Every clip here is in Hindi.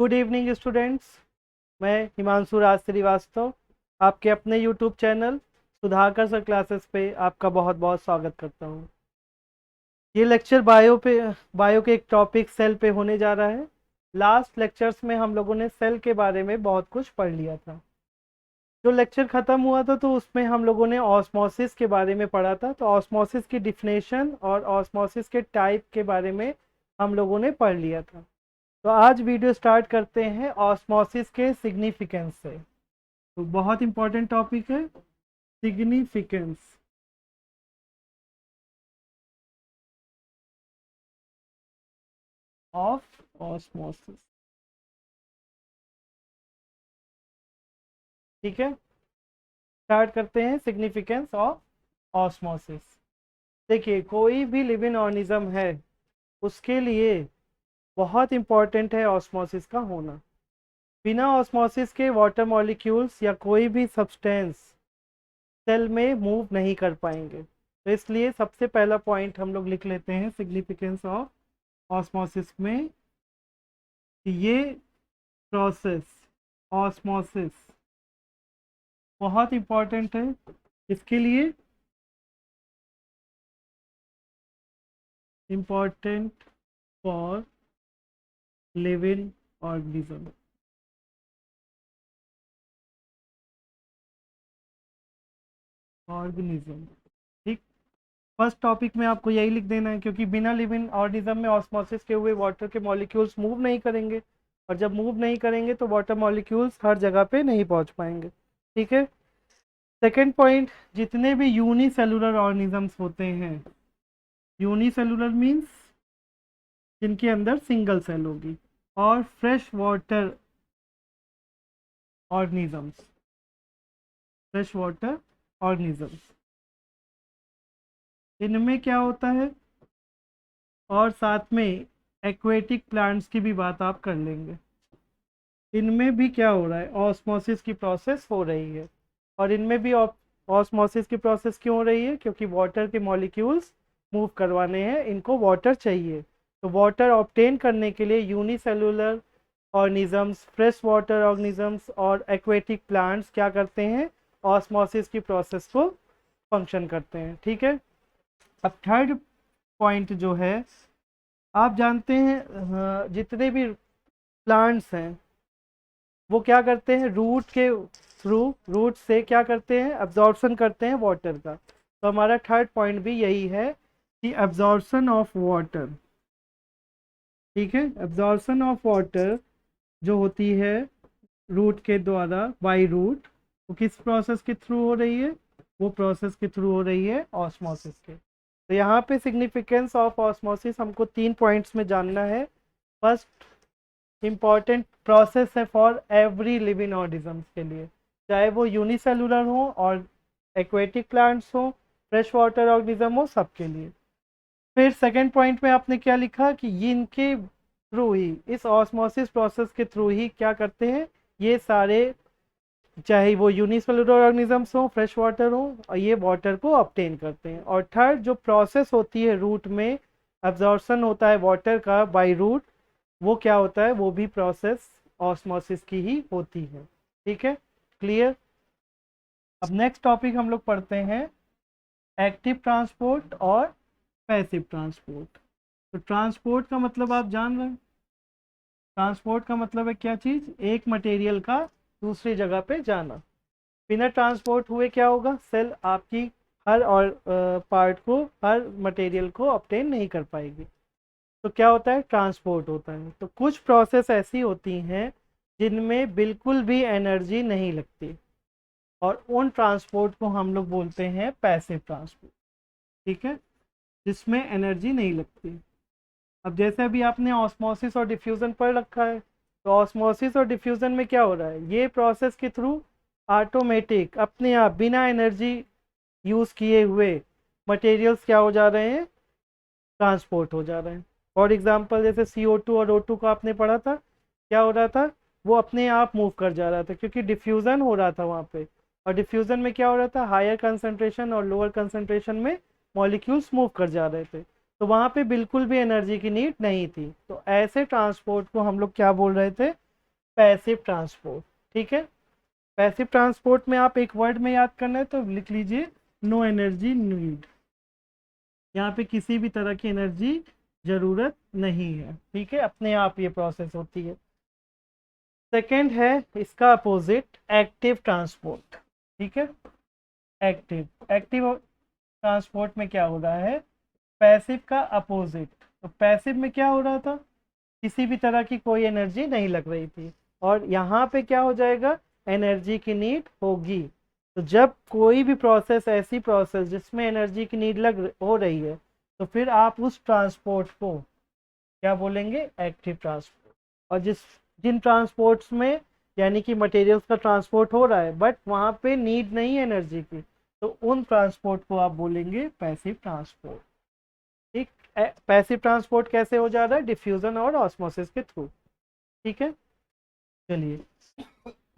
Good evening students. मैं हिमांशु राज श्रीवास्तव आपके अपने YouTube channel Sudhakar sir classes पे आपका बहुत बहुत स्वागत करता हूँ। ये लेक्चर बायो के एक टॉपिक सेल पे होने जा रहा है। लास्ट लेक्चर्स में हम लोगों ने सेल के बारे में बहुत कुछ पढ़ लिया था। जो लेक्चर ख़त्म हुआ था तो उसमें हम लोगों ने ऑस्मोसिस के बारे में पढ़ा था। तो ऑस्मोसिस की डिफिनेशन और ऑस्मोसिस के टाइप के बारे में हम लोगों ने पढ़ लिया था। तो आज वीडियो स्टार्ट करते हैं ऑस्मोसिस के सिग्निफिकेंस से। तो बहुत इंपॉर्टेंट टॉपिक है सिग्निफिकेंस ऑफ ऑस्मोसिस। ठीक है, स्टार्ट करते हैं सिग्निफिकेंस ऑफ ऑस्मोसिस। देखिए, कोई भी लिविंग ऑर्गेनिज्म है उसके लिए बहुत इंपॉर्टेंट है ऑस्मोसिस का होना। बिना ऑस्मोसिस के वाटर मॉलिक्यूल्स या कोई भी सब्सटेंस सेल में मूव नहीं कर पाएंगे। तो इसलिए सबसे पहला पॉइंट हम लोग लिख लेते हैं सिग्निफिकेंस ऑफ ऑस्मोसिस में कि ये प्रोसेस ऑस्मोसिस बहुत इंपॉर्टेंट है। इसके लिए इंपॉर्टेंट फॉर लिविंग ऑर्गेनिज्म। ठीक, फर्स्ट टॉपिक में आपको यही लिख देना है, क्योंकि बिना लिविंग ऑर्गेनिज्म में ऑस्मोसिस के हुए वाटर के मॉलिक्यूल्स मूव नहीं करेंगे, और जब मूव नहीं करेंगे तो वाटर मॉलिक्यूल्स हर जगह पे नहीं पहुंच पाएंगे। ठीक है, सेकेंड पॉइंट, जितने भी यूनिसेलुलर ऑर्गेनिजम्स होते हैं, यूनिसेलुलर मींस जिनके अंदर सिंगल सेल होगी, और fresh water organisms, fresh water organisms, इनमें क्या होता है, और साथ में एक्वेटिक प्लांट्स की भी बात आप कर लेंगे। इनमें भी क्या हो रहा है, ऑस्मोसिस की प्रोसेस हो रही है। और इनमें भी ऑस्मोसिस की प्रोसेस क्यों हो रही है, क्योंकि वाटर के मॉलिक्यूल्स मूव करवाने हैं, इनको वाटर चाहिए। तो वाटर ऑब्टेन करने के लिए unicellular organisms, fresh water organisms और एक्वेटिक प्लांट्स क्या करते हैं, ऑस्मोसिस की प्रोसेस को फंक्शन करते हैं। ठीक है, अब थर्ड पॉइंट जो है, आप जानते हैं जितने भी प्लांट्स हैं वो क्या करते हैं, रूट के थ्रू, रूट से क्या करते हैं, एब्जॉर्प्शन करते हैं वाटर का। तो हमारा थर्ड पॉइंट भी यही है कि एब्जॉर्प्शन ऑफ वाटर। ठीक है, एब्जॉर्प्शन ऑफ वाटर जो होती है रूट के द्वारा, बाय रूट, वो किस प्रोसेस के थ्रू हो रही है, वो प्रोसेस के थ्रू हो रही है ऑस्मोसिस के। तो यहाँ पे सिग्निफिकेंस ऑफ ऑस्मोसिस हमको 3 पॉइंट्स में जानना है। फर्स्ट इम्पॉर्टेंट प्रोसेस है फॉर एवरी लिविंग ऑर्गेनिजम्स के लिए, चाहे वो यूनिसेलुलर हो और एक्वेटिक प्लांट्स हो, फ्रेश वाटर ऑर्गेनिज्म हो, सबके लिए। फिर सेकंड पॉइंट में आपने क्या लिखा कि ये इनके थ्रू ही, इस ऑस्मोसिस प्रोसेस के थ्रू ही क्या करते हैं ये सारे, चाहे वो यूनिसेलुलर ऑर्गेनिजम्स हो, फ्रेश वाटर हो, और ये वाटर को ऑब्टेन करते हैं। और थर्ड जो प्रोसेस होती है रूट में, एब्जॉर्प्शन होता है वाटर का बाय रूट, वो क्या होता है, वो भी प्रोसेस ऑस्मोसिस की ही होती है। ठीक है, क्लियर। अब नेक्स्ट टॉपिक हम लोग पढ़ते हैं एक्टिव ट्रांसपोर्ट और पैसिव ट्रांसपोर्ट। तो ट्रांसपोर्ट का मतलब आप जान रहे हैं, ट्रांसपोर्ट का मतलब है क्या चीज़, एक मटेरियल का दूसरी जगह पे जाना। बिना ट्रांसपोर्ट हुए क्या होगा, सेल आपकी हर और पार्ट को, हर मटेरियल को ऑब्टेन नहीं कर पाएगी। तो क्या होता है, ट्रांसपोर्ट होता है। तो कुछ प्रोसेस ऐसी होती हैं जिनमें बिल्कुल भी एनर्जी नहीं लगती, और उन ट्रांसपोर्ट को हम लोग बोलते हैं पैसिव ट्रांसपोर्ट। ठीक है, जिसमें एनर्जी नहीं लगती। अब जैसे अभी आपने ऑस्मोसिस और डिफ्यूज़न पढ़ रखा है, तो ऑस्मोसिस और डिफ्यूज़न में क्या हो रहा है, ये प्रोसेस के थ्रू ऑटोमेटिक अपने आप बिना एनर्जी यूज़ किए हुए मटेरियल्स क्या हो जा रहे हैं, ट्रांसपोर्ट हो जा रहे हैं। फॉर एग्जांपल जैसे CO2 और O2 का आपने पढ़ा था, क्या हो रहा था, वो अपने आप मूव कर जा रहा था, क्योंकि डिफ्यूज़न हो रहा था वहाँ पे। और डिफ्यूज़न में क्या हो रहा था, हायर कंसंट्रेशन और लोअर कंसंट्रेशन में मॉलिक्यूल्स मूव कर जा रहे थे, तो वहाँ पे बिल्कुल भी एनर्जी की नीड नहीं थी। तो ऐसे ट्रांसपोर्ट को हम लोग क्या बोल रहे थे, पैसिव ट्रांसपोर्ट। ठीक है, पैसिव ट्रांसपोर्ट में आप एक वर्ड में याद करना है तो लिख लीजिए नो एनर्जी नीड। यहाँ पे किसी भी तरह की एनर्जी जरूरत नहीं है। ठीक है, अपने आप ये प्रोसेस होती है। सेकंड है इसका अपोजिट एक्टिव ट्रांसपोर्ट। ठीक है, एक्टिव एक्टिव ट्रांसपोर्ट में क्या हो रहा है, पैसिव का अपोजिट। तो पैसिव में क्या हो रहा था, किसी भी तरह की कोई एनर्जी नहीं लग रही थी, और यहाँ पे क्या हो जाएगा, एनर्जी की नीड होगी। तो जब कोई भी प्रोसेस, ऐसी प्रोसेस जिसमें एनर्जी की नीड हो रही है, तो फिर आप उस ट्रांसपोर्ट को क्या बोलेंगे, एक्टिव ट्रांसपोर्ट। और जिन ट्रांसपोर्ट्स में यानी कि मटेरियल्स का ट्रांसपोर्ट हो रहा है बट वहाँ पे नीड नहीं है एनर्जी की, तो उन ट्रांसपोर्ट को आप बोलेंगे पैसिव ट्रांसपोर्ट। ठीक, पैसिव ट्रांसपोर्ट कैसे हो जा रहा है, डिफ्यूजन और ऑस्मोसिस के थ्रू। ठीक है, चलिए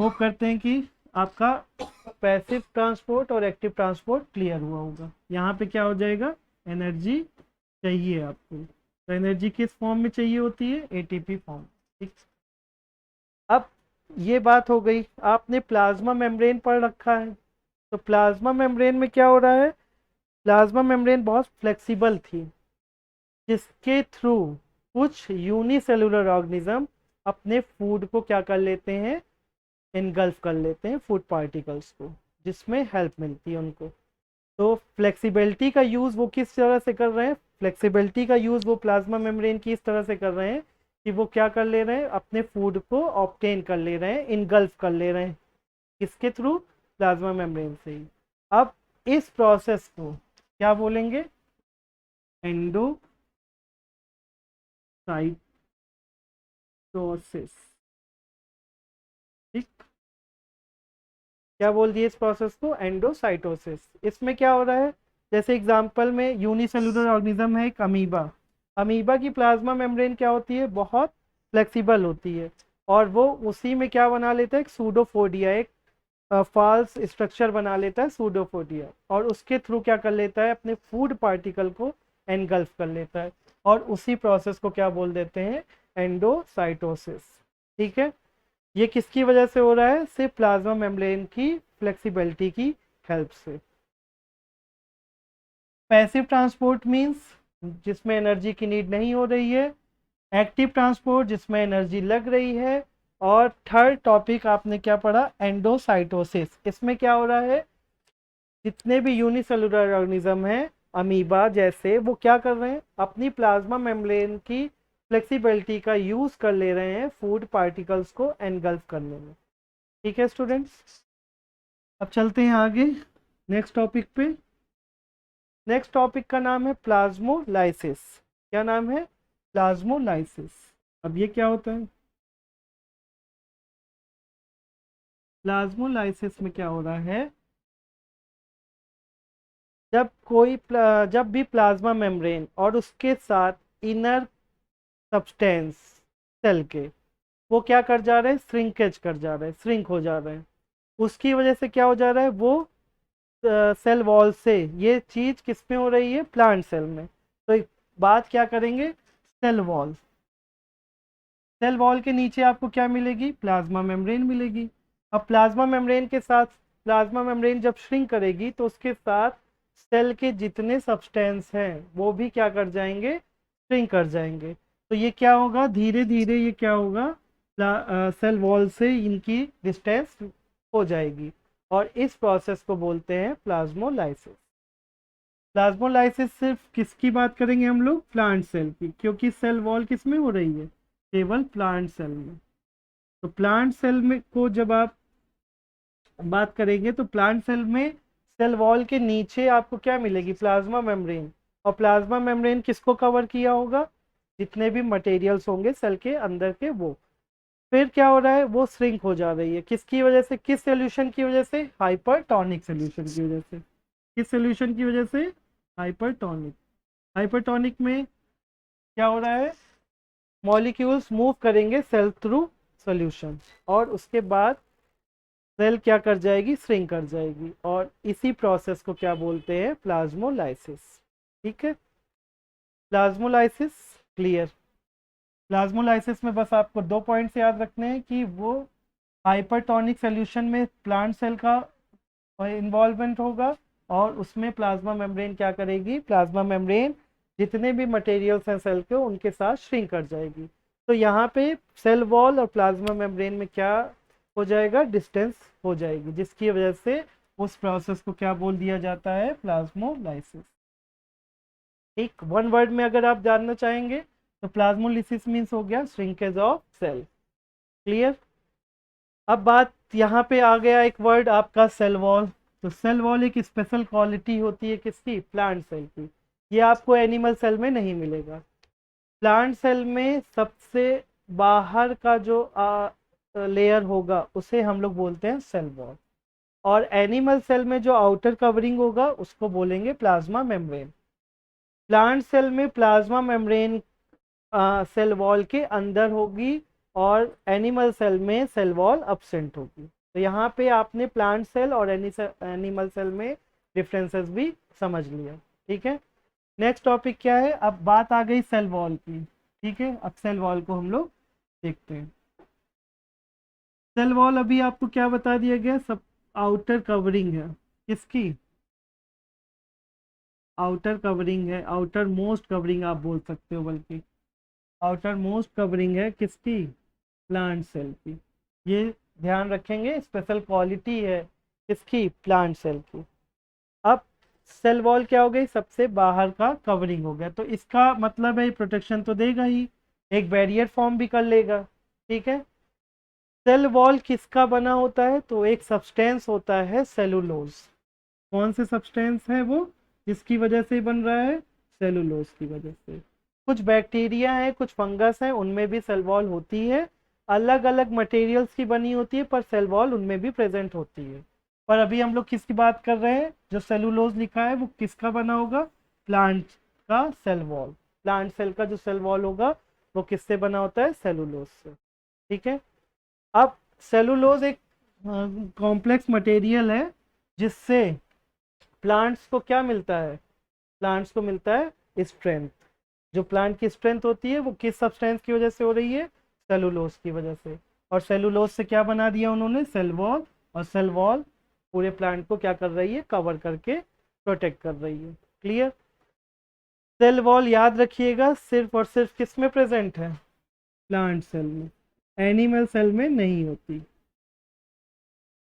होप करते हैं कि आपका पैसिव ट्रांसपोर्ट और एक्टिव ट्रांसपोर्ट क्लियर हुआ होगा। यहाँ पे क्या हो जाएगा, एनर्जी चाहिए आपको, तो एनर्जी किस फॉर्म में चाहिए होती है, एटीपी फॉर्म। ठीक, अब ये बात हो गई, आपने प्लाज्मा मेम्ब्रेन पढ़ रखा है। तो प्लाज्मा मेम्ब्रेन में क्या हो रहा है, प्लाज्मा मेम्ब्रेन बहुत फ्लेक्सिबल थी, जिसके थ्रू कुछ यूनिसेलुलर ऑर्गेनिज्म अपने फूड को क्या कर लेते हैं, इनगल्फ कर लेते हैं फूड पार्टिकल्स को, जिसमें हेल्प मिलती है उनको। तो फ्लेक्सिबिलिटी का यूज़ वो किस तरह से कर रहे हैं, फ्लेक्सिबिलिटी का यूज़ वो प्लाज्मा मेम्ब्रेन की इस तरह से कर रहे हैं कि वो क्या कर ले रहे हैं, अपने फूड को ऑब्टेन कर ले रहे हैं, इनगल्फ कर ले रहे हैं, किसके थ्रू, प्लाज्मा मेम्ब्रेन से ही। अब इस प्रोसेस को क्या बोलेंगे, एंडोसाइटोसिस। ठीक, क्या बोल दिए इस प्रोसेस को, एंडोसाइटोसिस। इसमें क्या हो रहा है, जैसे एग्जांपल में यूनिसेलुलर ऑर्गेनिज्म है एक अमीबा। अमीबा की प्लाज्मा मेम्ब्रेन क्या होती है, बहुत फ्लेक्सिबल होती है, और वो उसी में क्या बना लेता है, एक सूडोफोडिया, एक फॉल्स स्ट्रक्चर बना लेता है सूडोफोडिया, और उसके थ्रू क्या कर लेता है, अपने फूड पार्टिकल को एनगल्फ कर लेता है, और उसी प्रोसेस को क्या बोल देते हैं, एंडोसाइटोसिस। ठीक है, ये किसकी वजह से हो रहा है, सिर्फ प्लाज्मा मेम्ब्रेन की फ्लेक्सिबिलिटी की हेल्प से। पैसिव ट्रांसपोर्ट मींस जिसमें एनर्जी की नीड नहीं हो रही है, एक्टिव ट्रांसपोर्ट जिसमें एनर्जी लग रही है, और थर्ड टॉपिक आपने क्या पढ़ा, एंडोसाइटोसिस। इसमें क्या हो रहा है, जितने भी यूनिसेलुलर ऑर्गेनिज्म हैं अमीबा जैसे, वो क्या कर रहे हैं, अपनी प्लाज्मा मेम्ब्रेन की फ्लेक्सिबिलिटी का यूज कर ले रहे हैं फूड पार्टिकल्स को एनगल्फ करने में। ठीक है स्टूडेंट्स, अब चलते हैं आगे नेक्स्ट टॉपिक पे। नेक्स्ट टॉपिक का नाम है प्लाज्मोलाइसिस। क्या नाम है, प्लाज्मोलाइसिस। अब ये क्या होता है, प्लाज्मोलाइसिस में क्या हो रहा है, जब भी प्लाज्मा मेम्ब्रेन और उसके साथ इनर सब्सटेंस सेल के, वो क्या कर जा रहे हैं, श्रिंकेज कर जा रहे हैं, श्रिंक हो जा रहे हैं, उसकी वजह से क्या हो जा रहा है, वो सेल वॉल से, ये चीज किस में हो रही है, प्लांट सेल में। तो एक बात क्या करेंगे, सेल वॉल, सेल वॉल के नीचे आपको क्या मिलेगी, प्लाज्मा मेम्ब्रेन मिलेगी। अब प्लाज्मा मेम्ब्रेन के साथ, प्लाज्मा मेम्ब्रेन जब श्रिंक करेगी तो उसके साथ सेल के जितने सब्सटेंस हैं वो भी क्या कर जाएंगे, श्रिंक कर जाएंगे। तो ये क्या होगा, धीरे धीरे ये क्या होगा, सेल वॉल से इनकी डिस्टेंस हो जाएगी, और इस प्रोसेस को बोलते हैं प्लाज्मोलाइसिस। प्लाज्मोलाइसिस सिर्फ किसकी बात करेंगे हम लोग, प्लांट सेल की, क्योंकि सेल वॉल किस में हो रही है, केवल प्लांट सेल में। तो प्लांट सेल में को जब आप बात करेंगे तो प्लांट सेल में सेल वॉल के नीचे आपको क्या मिलेगी, प्लाज्मा मेम्ब्रेन, और प्लाज्मा मेम्ब्रेन किसको कवर किया होगा, जितने भी मटेरियल्स होंगे सेल के अंदर के वो। फिर क्या हो रहा है, वो श्रिंक हो जा रही है, किसकी वजह से, किस सोल्यूशन की वजह से, हाइपरटोनिक सोल्यूशन की वजह से। किस सोल्यूशन की वजह से, हाइपरटोनिक। हाइपरटोनिक में क्या हो रहा है, मॉलिक्यूल्स मूव करेंगे सेल थ्रू सॉल्यूशन, और उसके बाद सेल क्या कर जाएगी, श्रिंक कर जाएगी, और इसी प्रोसेस को क्या बोलते हैं, प्लाज्मोलाइसिस। ठीक है, प्लाज्मोलाइसिस क्लियर। प्लाज्मोलाइसिस में बस आपको 2 पॉइंट्स याद रखने हैं कि वो हाइपरटोनिक सोल्यूशन में प्लांट सेल का इन्वॉल्वमेंट होगा और उसमें प्लाज्मा मेम्ब्रेन क्या करेगी, प्लाज्मा मेम्ब्रेन जितने भी मटेरियल्स हैं सेल के उनके साथ श्रिंक कर जाएगी। तो यहाँ पे सेल वॉल और प्लाज्मा मेम्ब्रेन में क्या हो जाएगा, डिस्टेंस हो जाएगी, जिसकी वजह से उस प्रोसेस को क्या बोल दिया जाता है, प्लाज्मोलाइसिस। एक वन वर्ड में अगर आप जानना चाहेंगे तो प्लाज्मोलाइसिस मीन्स हो गया श्रिंकेज ऑफ सेल। क्लियर। अब बात यहाँ पे आ गया एक वर्ड आपका सेल वॉल। तो सेल वॉल एक स्पेशल क्वालिटी होती है किसकी, प्लांट सेल की। ये आपको एनिमल सेल में नहीं मिलेगा। प्लांट सेल में सबसे बाहर का जो लेयर होगा उसे हम लोग बोलते हैं सेल वॉल, और एनिमल सेल में जो आउटर कवरिंग होगा उसको बोलेंगे प्लाज्मा मेम्ब्रेन। प्लांट सेल में प्लाज्मा मेम्ब्रेन सेल वॉल के अंदर होगी और एनिमल सेल में सेल वॉल अब्सेंट होगी। तो यहाँ पे आपने प्लांट सेल और एनिमल सेल में डिफरेंसेस भी समझ लिया। ठीक है, नेक्स्ट टॉपिक क्या है, अब बात आ गई सेल वॉल की। ठीक है, अब सेल वॉल को हम लोग देखते हैं। सेल वॉल अभी आपको क्या बता दिया गया, सब आउटर कवरिंग है किसकी, आउटर कवरिंग है, आउटर मोस्ट कवरिंग आप बोल सकते हो, बल्कि आउटर मोस्ट कवरिंग है किसकी, प्लांट सेल की। ये ध्यान रखेंगे, स्पेशल क्वालिटी है किसकी, प्लांट सेल की। अब सेल वॉल क्या हो गई, सबसे बाहर का कवरिंग हो गया, तो इसका मतलब है प्रोटेक्शन तो देगा ही, एक बैरियर फॉर्म भी कर लेगा। ठीक है, सेल वॉल किसका बना होता है, तो एक सब्सटेंस होता है सेलुलोज। कौन से सब्सटेंस है वो, जिसकी वजह से बन रहा है, सेलुलोज की वजह से। कुछ बैक्टीरिया है, कुछ फंगस है, उनमें भी सेल वॉल होती है, अलग अलग मटेरियल्स की बनी होती है, पर सेल वॉल उनमें भी प्रेजेंट होती है। पर अभी हम लोग किसकी बात कर रहे हैं, जो सेलुलोज लिखा है वो किसका बना होगा, प्लांट का सेल वॉल। प्लांट सेल का जो सेल वॉल होगा वो किससे बना होता है, सेलुलोज से। ठीक है, अब सेलुलोज एक कॉम्प्लेक्स मटेरियल है जिससे प्लांट्स को क्या मिलता है, प्लांट्स को मिलता है स्ट्रेंथ। जो प्लांट की स्ट्रेंथ होती है वो किस सब्सटेंस की वजह से हो रही है, सेलुलोज की वजह से। और सेलुलोज से क्या बना दिया उन्होंने, सेल वॉल, और सेल वॉल पूरे प्लांट को क्या कर रही है, कवर करके प्रोटेक्ट कर रही है। क्लियर। सेल वॉल याद रखिएगा सिर्फ और सिर्फ किस में प्रेजेंट है, प्लांट सेल में, एनिमल सेल में नहीं होती।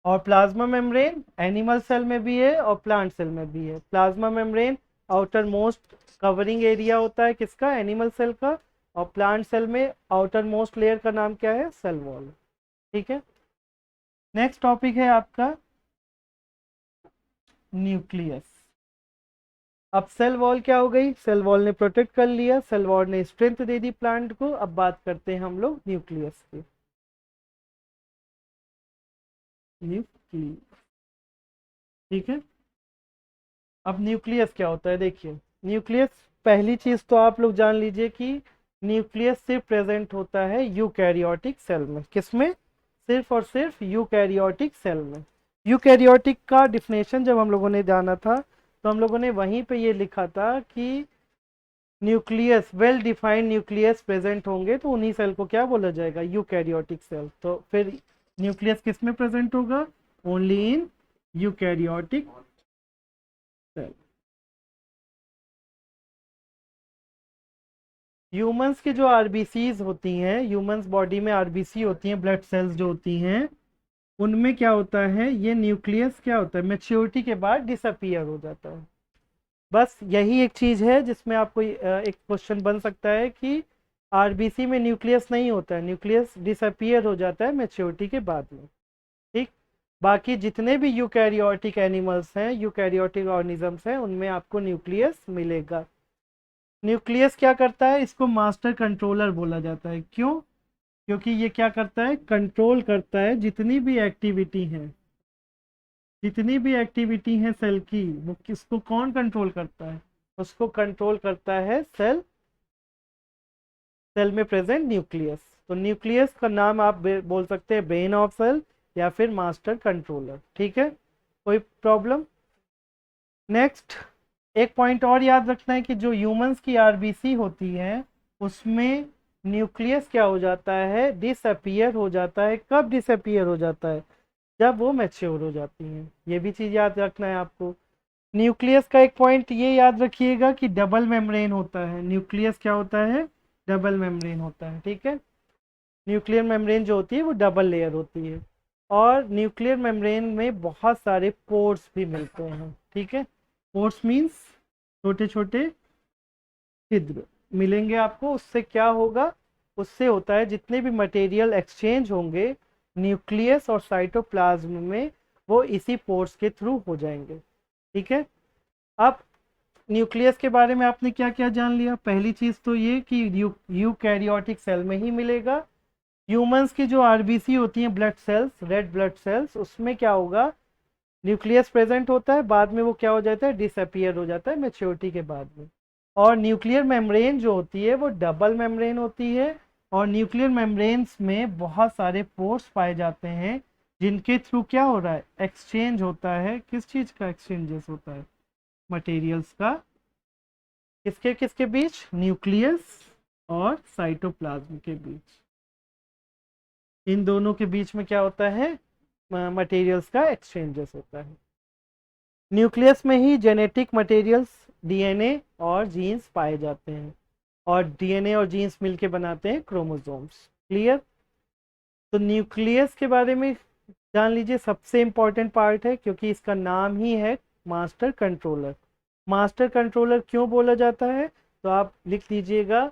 और प्लाज्मा मेम्ब्रेन एनिमल सेल में भी है और प्लांट सेल में भी है। Plasma membrane outer most covering area होता है किसका, एनिमल सेल का, और प्लांट सेल में आउटर मोस्ट लेयर का नाम क्या है, सेल वॉल। ठीक है, नेक्स्ट टॉपिक है आपका न्यूक्लियस। अब सेल वॉल क्या हो गई, सेल वॉल ने प्रोटेक्ट कर लिया, सेल वॉल ने स्ट्रेंथ दे दी प्लांट को। अब बात करते हैं हम लोग न्यूक्लियस की। न्यूक्लियस, ठीक है। अब न्यूक्लियस क्या होता है, देखिए न्यूक्लियस, पहली चीज तो आप लोग जान लीजिए कि न्यूक्लियस सिर्फ प्रेजेंट होता है यूकैरियोटिक सेल में। किसमें, सिर्फ और सिर्फ यूकैरियोटिक सेल में। यूकैरियोटिक का डिफिनेशन जब हम लोगों ने जाना था तो हम लोगों ने वहीं पे ये लिखा था कि nucleus, well defined nucleus present होंगे तो उन्हीं सेल को क्या बोला जाएगा, यूकैरियोटिक सेल। तो फिर न्यूक्लियस किस में प्रेजेंट होगा, only in eukaryotic cell. Humans की जो आरबीसीज होती हैं, ह्यूमंस बॉडी में आरबीसी होती हैं, ब्लड सेल्स जो होती हैं, उनमें क्या होता है, ये न्यूक्लियस क्या होता है, मैच्योरिटी के बाद डिसअपियर हो जाता है। बस यही एक चीज़ है जिसमें आपको एक क्वेश्चन बन सकता है कि आरबीसी में न्यूक्लियस नहीं होता है, न्यूक्लियस डिसअपियर हो जाता है मैच्योरिटी के बाद में। ठीक, बाकी जितने भी यूकैरियोटिक एनिमल्स हैं, यूकैरियोटिक ऑर्गेनिजम्स हैं, उनमें आपको न्यूक्लियस मिलेगा। न्यूक्लियस क्या करता है, इसको मास्टर कंट्रोलर बोला जाता है। क्यों, क्योंकि ये क्या करता है, कंट्रोल करता है जितनी भी एक्टिविटी है, जितनी भी एक्टिविटी है सेल की, वो किसको कौन कंट्रोल करता है, उसको कंट्रोल करता है सेल, सेल में प्रेजेंट न्यूक्लियस। तो न्यूक्लियस का नाम आप बोल सकते हैं ब्रेन ऑफ सेल या फिर मास्टर कंट्रोलर। ठीक है, कोई प्रॉब्लम। नेक्स्ट एक पॉइंट और याद रखना है कि जो ह्यूमंस की आरबीसी होती है उसमें न्यूक्लियस क्या हो जाता है, डिसअपियर हो जाता है। कब डिसअपियर हो जाता है, जब वो मैच्योर हो जाती हैं। ये भी चीज़ याद रखना है आपको। न्यूक्लियस का एक पॉइंट ये याद रखिएगा कि डबल मेम्ब्रेन होता है। न्यूक्लियस क्या होता है, डबल मेम्ब्रेन होता है, ठीक है। न्यूक्लियर मेम्ब्रेन जो होती है वो डबल लेयर होती है, और न्यूक्लियर मेम्ब्रेन में बहुत सारे पोर्स भी मिलते हैं, ठीक है। पोर्स मीन्स छोटे छोटे छिद्र मिलेंगे आपको। उससे क्या होगा, उससे होता है जितने भी मटेरियल एक्सचेंज होंगे न्यूक्लियस और साइटोप्लाज्म में, वो इसी पोर्स के थ्रू हो जाएंगे, ठीक है। अब न्यूक्लियस के बारे में आपने क्या क्या जान लिया। पहली चीज तो ये कि यूकैरियोटिक सेल में ही मिलेगा। ह्यूमंस की जो आरबीसी होती हैं, blood cells, red blood cells, उसमें क्या होगा, न्यूक्लियस प्रेजेंट होता है, बाद में वो क्या हो जाता है, डिसअपियर हो जाता है मैच्योरिटी के बाद में। और न्यूक्लियर मेम्ब्रेन जो होती है वो डबल मेम्ब्रेन होती है, और न्यूक्लियर मेम्ब्रेन्स में बहुत सारे पोर्स पाए जाते हैं, जिनके थ्रू क्या हो रहा है, एक्सचेंज होता है। किस चीज़ का एक्सचेंजेस होता है, मटेरियल्स का। किसके किसके बीच, न्यूक्लियस और साइटोप्लाज्म के बीच। इन दोनों के बीच में क्या होता है, मटेरियल्स का एक्सचेंजेस होता है। न्यूक्लियस में ही जेनेटिक मटेरियल्स, डीएनए और जीन्स पाए जाते हैं, और डीएनए और जीन्स मिलके बनाते हैं क्रोमोसोम्स। क्लियर। तो न्यूक्लियस के बारे में जान लीजिए, सबसे इंपॉर्टेंट पार्ट है, क्योंकि इसका नाम ही है मास्टर कंट्रोलर। मास्टर कंट्रोलर क्यों बोला जाता है, तो आप लिख लीजिएगा,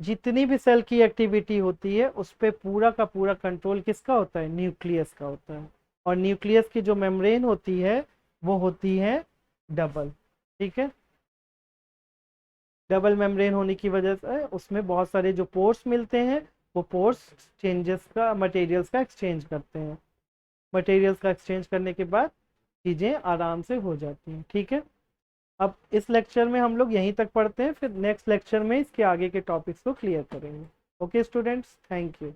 जितनी भी सेल की एक्टिविटी होती है उस पर पूरा का पूरा कंट्रोल किसका होता है, न्यूक्लियस का होता है। और न्यूक्लियस की जो मेम्ब्रेन होती है वो होती है डबल, ठीक है। डबल मेम्ब्रेन होने की वजह से उसमें बहुत सारे जो पोर्स मिलते हैं, वो पोर्स चेंजेस का, मटेरियल्स का एक्सचेंज करते हैं। मटेरियल्स का एक्सचेंज करने के बाद चीज़ें आराम से हो जाती हैं, ठीक है। अब इस लेक्चर में हम लोग यहीं तक पढ़ते हैं, फिर नेक्स्ट लेक्चर में इसके आगे के टॉपिक्स को क्लियर करेंगे। Okay students, thank you.